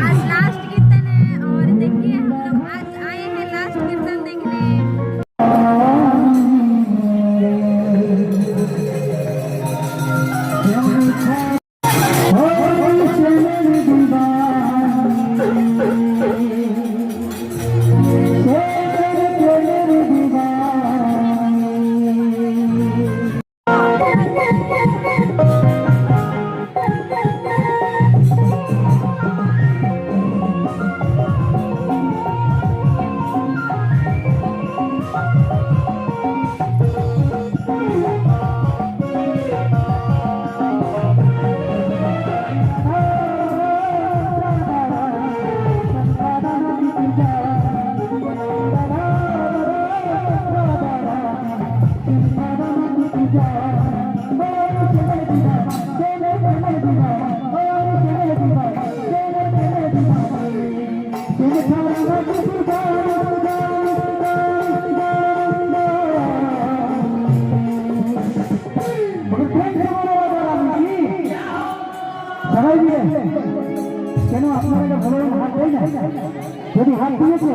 आज लास्ट कीर्तन है और देखिए हम लोग आज आए हैं लास्ट कीर्तन देखने। সবাই মিলে কেন আপনারা ভগবান হাত দেয় না? যদি হাত দিয়েছে